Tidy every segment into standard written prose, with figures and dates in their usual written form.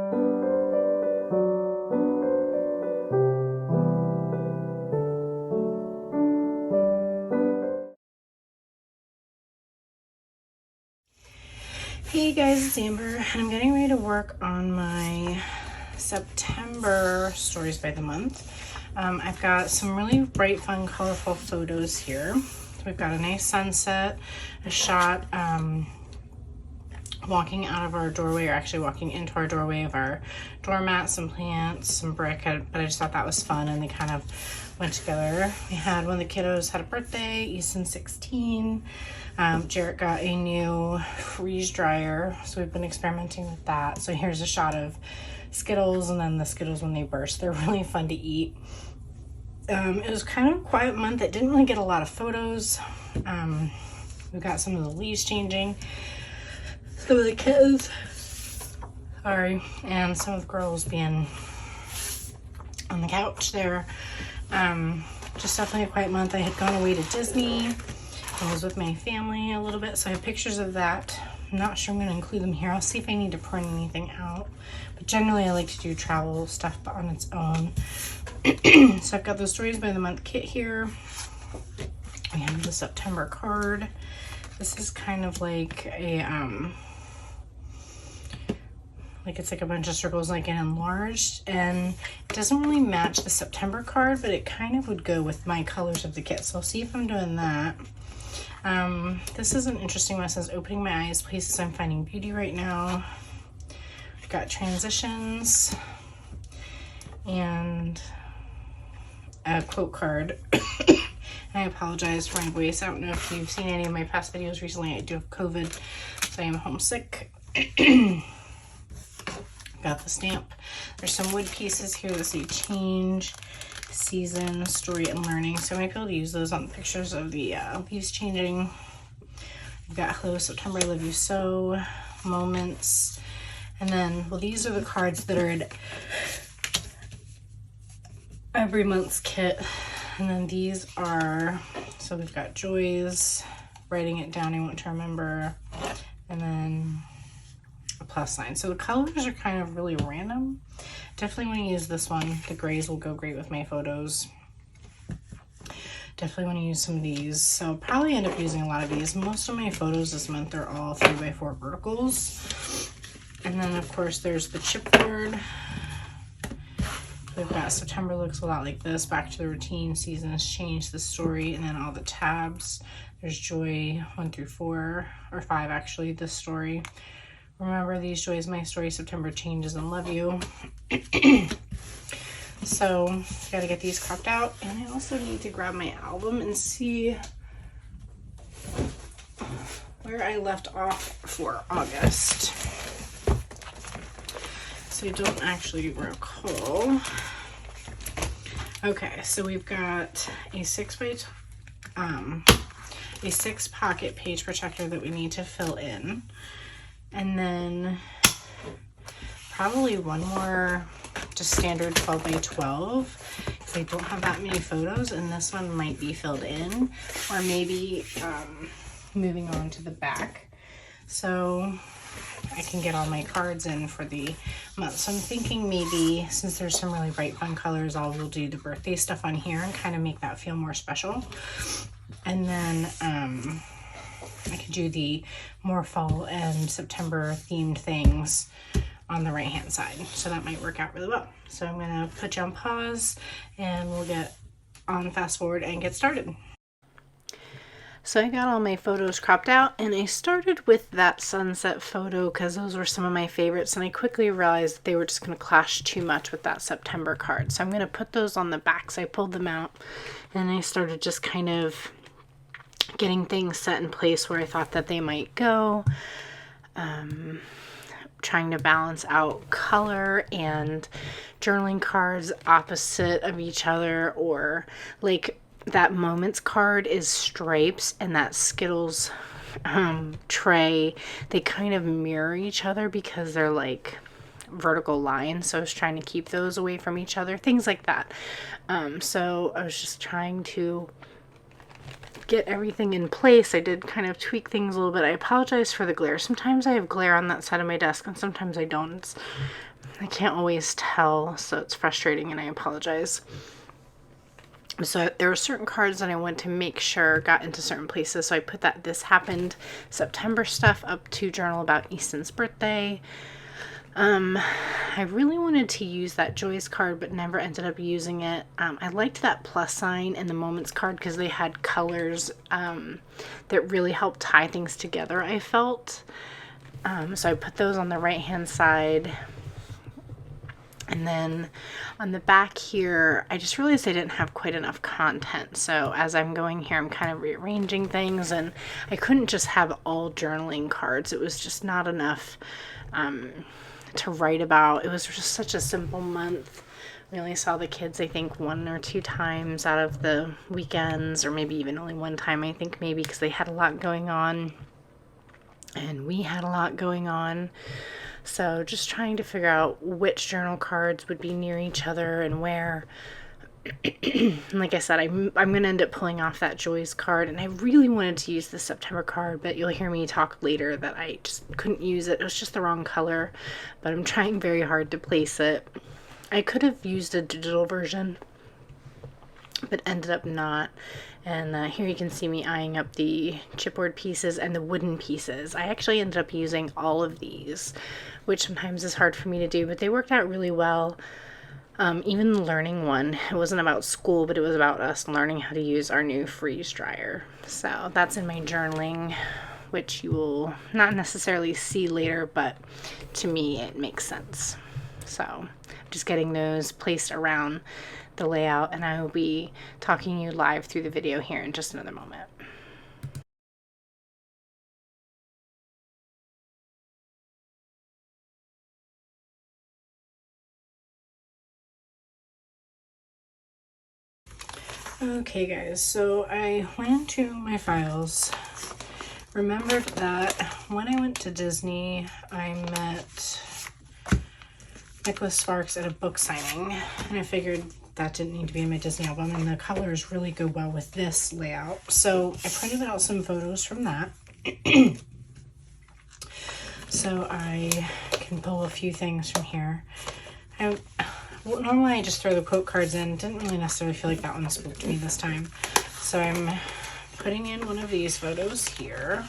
Hey guys, it's Amber, and I'm getting ready to work on my September stories by the month. I've got some really bright, fun, colorful photos here. So we've got a nice sunset, a shot walking out of our doorway, or actually walking into our doorway, of our doormat, some plants, some brick, but I just thought that was fun and they kind of went together. We had one of the kiddos had a birthday, Easton's 16. Jarrett got a new freeze dryer, so we've been experimenting with that. So here's a shot of Skittles, and then the Skittles when they burst. They're really fun to eat. It was kind of a quiet month. It didn't really get a lot of photos. We got some of the leaves changing, some of the kids, and some of the girls being on the couch there. Just definitely a quiet month. I had gone away to Disney. I was with my family a little bit, so I have pictures of that. I'm not sure I'm going to include them here. I'll see if I need to print anything out. But generally, I like to do travel stuff on its own. So I've got the Stories by the Month kit here. We have the September card. This is kind of like a, it's like a bunch of circles, like an enlarged, and it doesn't really match the September card, but it kind of would go with my colors of the kit. So I'll see if I'm doing that. This is an interesting one. It says opening my eyes, places I'm finding beauty right now. We've got transitions and a quote card. I apologize for my voice. I don't know if you've seen any of my past videos recently. I do have COVID, so I am homesick. Got the stamp. There's some wood pieces here that say change, season, story, and learning. So I might be able to use those on the pictures of the leaves changing. We've got hello September, I love you so, moments, and then, well, these are the cards that are in every month's kit. And then these are, so we've got joys, writing it down, I want to remember, and then a plus sign. So the colors are kind of really random. Definitely want to use this one. The grays will go great with my photos. Definitely want to use some of these. So I'll probably end up using a lot of these. Most of my photos this month are all 3x4 verticals. And then of course there's the chipboard. We've got September looks a lot like this, back to the routine, seasons change, the story, and then all the tabs. There's joy 1 through 4, or 5 actually, this story. Remember these joys, my story, September changes, and love you. So gotta get these cropped out, and I also need to grab my album and see where I left off for August. So I don't actually recall. Okay, so we've got a 6 pocket page protector that we need to fill in, and then probably one more just standard 12 by 12 because I don't have that many photos, and this one might be filled in, or maybe moving on to the back so I can get all my cards in for the month. So I'm thinking maybe, since there's some really bright fun colors, we'll do the birthday stuff on here and kind of make that feel more special. And then I could do the more fall and September themed things on the right hand side. So that might work out really well. So I'm gonna put you on pause and we'll get on fast forward and get started. So I got all my photos cropped out, and I started with that sunset photo because those were some of my favorites, and I quickly realized that they were just going to clash too much with that September card. So I'm going to put those on the back. So I pulled them out, and I started just kind of getting things set in place where I thought that they might go. Trying to balance out color and journaling cards opposite of each other, or like that moments card is stripes, and that Skittles tray, they kind of mirror each other because they're like vertical lines. So I was trying to keep those away from each other, things like that. So I was just trying to get everything in place. I did kind of tweak things a little bit. I apologize for the glare. Sometimes I have glare on that side of my desk and sometimes I don't. It's I can't always tell, so it's frustrating and I apologize. So there were certain cards that I went to make sure got into certain places. So I put that this happened September stuff up to journal about Easton's birthday. I really wanted to use that Joy's card, but never ended up using it. I liked that plus sign and the moments card because they had colors that really helped tie things together, I felt. So I put those on the right hand side. And then on the back here, I just realized I didn't have quite enough content. So as I'm going here, I'm kind of rearranging things, and I couldn't just have all journaling cards. It was just not enough to write about. It was just such a simple month. We only saw the kids, I think, 1 or 2 times out of the weekends, or maybe even only 1 time, I think, maybe, because they had a lot going on. And we had a lot going on. So just trying to figure out which journal cards would be near each other and where. And like I said, I'm going to end up pulling off that Joy's card. And I really wanted to use the September card, but you'll hear me talk later that I just couldn't use it. It was just the wrong color. But I'm trying very hard to place it. I could have used a digital version, but ended up not. And here you can see me eyeing up the chipboard pieces and the wooden pieces. I actually ended up using all of these, which sometimes is hard for me to do, but they worked out really well. Even the learning one, it wasn't about school, but it was about us learning how to use our new freeze dryer. So that's in my journaling, which you will not necessarily see later, but to me it makes sense. So just getting those placed around the layout, and I will be talking you live through the video here in just another moment. Okay guys, so I went into my files, remembered that when I went to Disney, I met Nicholas Sparks at a book signing, and I figured that didn't need to be in my Disney album, and the colors really go well with this layout. So I printed out some photos from that. So I can pull a few things from here. Normally I just throw the quote cards in. Didn't really necessarily feel like that one spoke to me this time. So I'm putting in one of these photos here.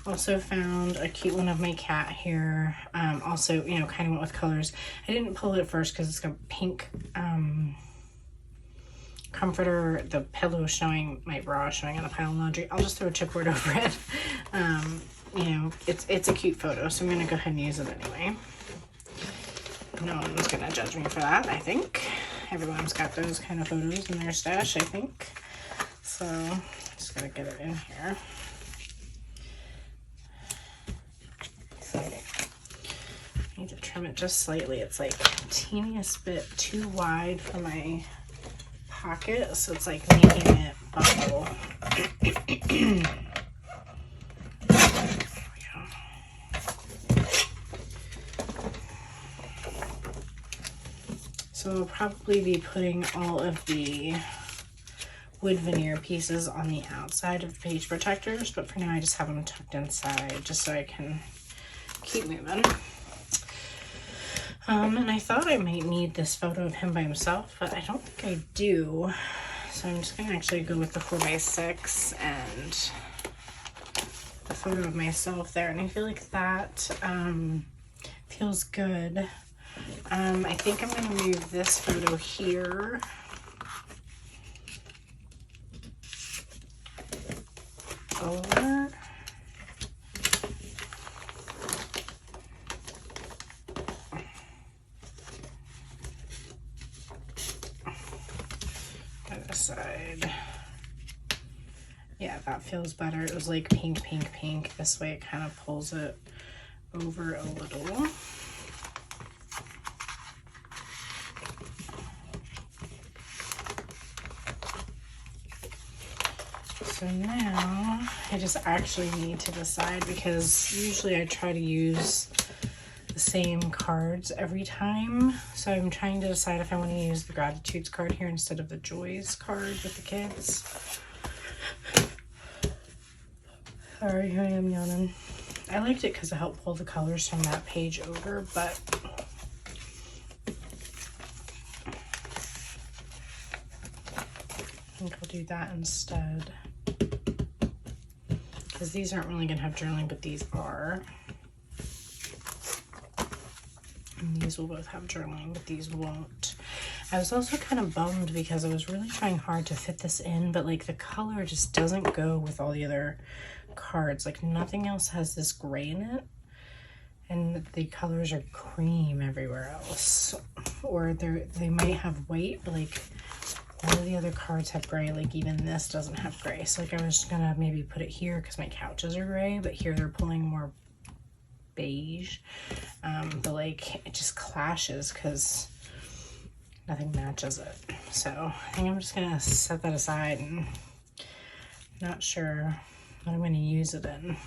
Also found a cute one of my cat here. Also, you know, kind of went with colors. I didn't pull it at first because it's got pink comforter, the pillow showing, my bra showing on the pile of laundry. I'll just throw a chipboard over it. You know, it's a cute photo, so I'm going to go ahead and use it anyway. No one's going to judge me for that, I think. Everyone's got those kind of photos in their stash, I think. So, just going to get it in here. I need to trim it just slightly. It's like the teeniest bit too wide for my pocket, so it's like making it bubble. So I'll probably be putting all of the wood veneer pieces on the outside of the page protectors, but for now I just have them tucked inside just so I can keep moving. And I thought I might need this photo of him by himself, but I don't think I do. So I'm just going to actually go with the 4x6 and the photo of myself there. And I feel like that feels good. I think I'm going to move this photo here. Over. Other side. Yeah, that feels better. It was like pink, pink, pink. This way it kind of pulls it over a little. So now I just actually need to decide, because usually I try to use the same cards every time. So I'm trying to decide if I want to use the Gratitudes card here instead of the Joys card with the kids. Sorry, here I am yawning. I liked it because it helped pull the colors from that page over, but I think I'll do that instead. Because these aren't really going to have journaling, but these are. And these will both have journaling, but these won't. I was also kind of bummed because I was really trying hard to fit this in, but like the color just doesn't go with all the other cards. Like nothing else has this gray in it. And the colors are cream everywhere else. Or they might have white, but like all of the other cards have gray. Like even this doesn't have gray. So like I was gonna maybe put it here because my couches are gray, but here they're pulling more beige. But like it just clashes because nothing matches it. So I think I'm just gonna set that aside, and not sure what I'm gonna use it in.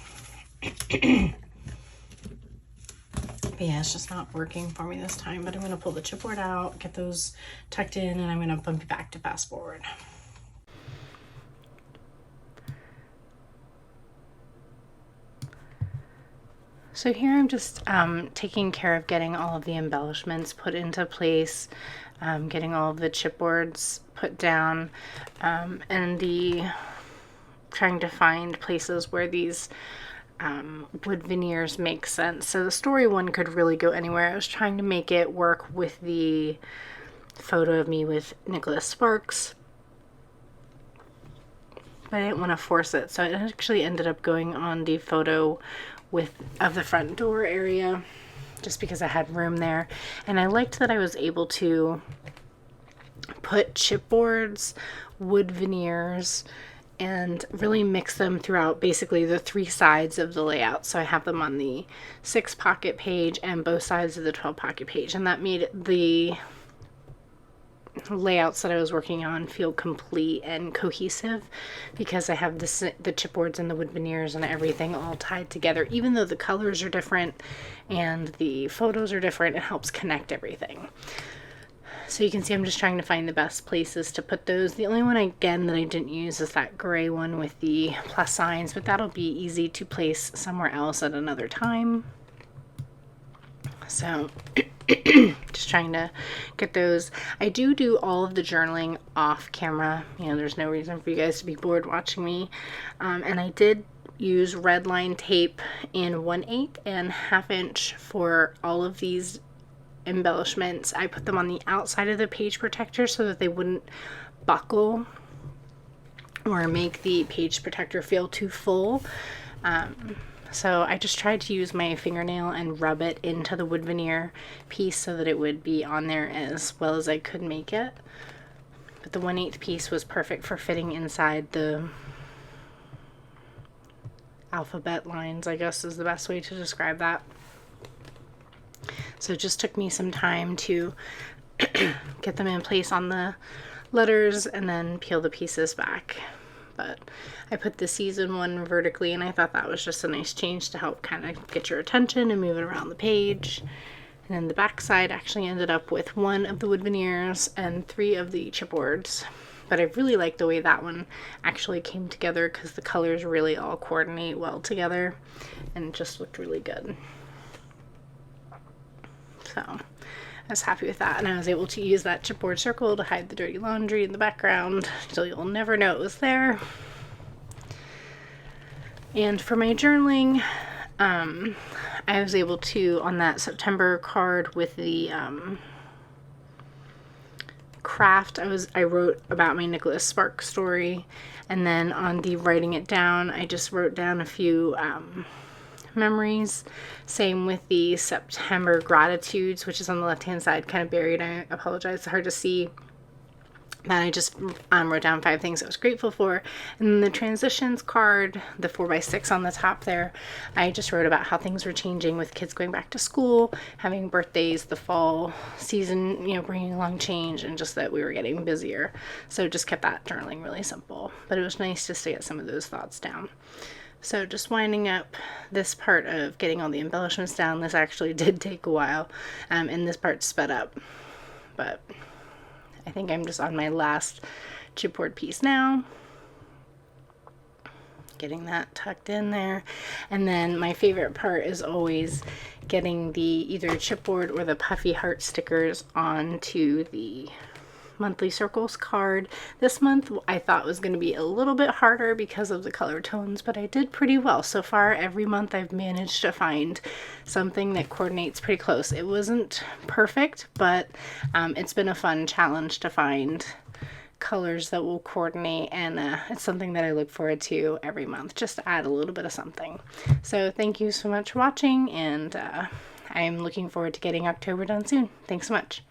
But yeah, it's just not working for me this time, but I'm gonna pull the chipboard out, get those tucked in, and I'm gonna bump it back to fast forward. So here I'm just taking care of getting all of the embellishments put into place, getting all of the chipboards put down, and trying to find places where these wood veneers make sense. So the story one could really go anywhere. I was trying to make it work with the photo of me with Nicholas Sparks, but I didn't want to force it, so it actually ended up going on the photo of the front door area just because I had room there. And I liked that I was able to put chipboards, wood veneers, and really mix them throughout basically the 3 sides of the layout. So I have them on the 6 pocket page and both sides of the 12 pocket page, and that made the layouts that I was working on feel complete and cohesive because I have the chipboards and the wood veneers and everything all tied together. Even though the colors are different and the photos are different, it helps connect everything. So you can see I'm just trying to find the best places to put those. The only one, again, that I didn't use is that gray one with the plus signs, but that'll be easy to place somewhere else at another time. So just trying to get those. I do all of the journaling off camera. You know, there's no reason for you guys to be bored watching me. And I did use red line tape in 1/8 and 1/2 inch for all of these embellishments. I put them on the outside of the page protector so that they wouldn't buckle or make the page protector feel too full. So I just tried to use my fingernail and rub it into the wood veneer piece so that it would be on there as well as I could make it. But the 1/8 piece was perfect for fitting inside the alphabet lines, I guess is the best way to describe that. So it just took me some time to get them in place on the letters and then peel the pieces back. But I put the season one vertically, and I thought that was just a nice change to help kind of get your attention and move it around the page. And then the back side actually ended up with 1 of the wood veneers and 3 of the chipboards. But I really like the way that one actually came together because the colors really all coordinate well together and it just looked really good. So I was happy with that, and I was able to use that chipboard circle to hide the dirty laundry in the background so you'll never know it was there. And for my journaling, I was able to, on that September card with the craft, I wrote about my Nicholas Sparks story, and then on the writing it down, I just wrote down a few memories. Same with the September gratitudes, which is on the left hand side, kind of buried. I apologize, it's hard to see. Then I just wrote down 5 things I was grateful for. And then the transitions card, the 4x6 on the top there, I just wrote about how things were changing with kids going back to school, having birthdays, the fall season, you know, bringing along change, and just that we were getting busier. So just kept that journaling really simple. But it was nice just to get some of those thoughts down. So just winding up this part of getting all the embellishments down. This actually did take a while, and this part sped up. But I think I'm just on my last chipboard piece now. getting that tucked in there. And then my favorite part is always getting the either chipboard or the puffy heart stickers onto the monthly circles card. This month I thought was going to be a little bit harder because of the color tones, but I did pretty well. So far every month I've managed to find something that coordinates pretty close. It wasn't perfect, but it's been a fun challenge to find colors that will coordinate, and it's something that I look forward to every month, just to add a little bit of something. So thank you so much for watching, and I'm looking forward to getting October done soon. Thanks so much.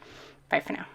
Bye for now.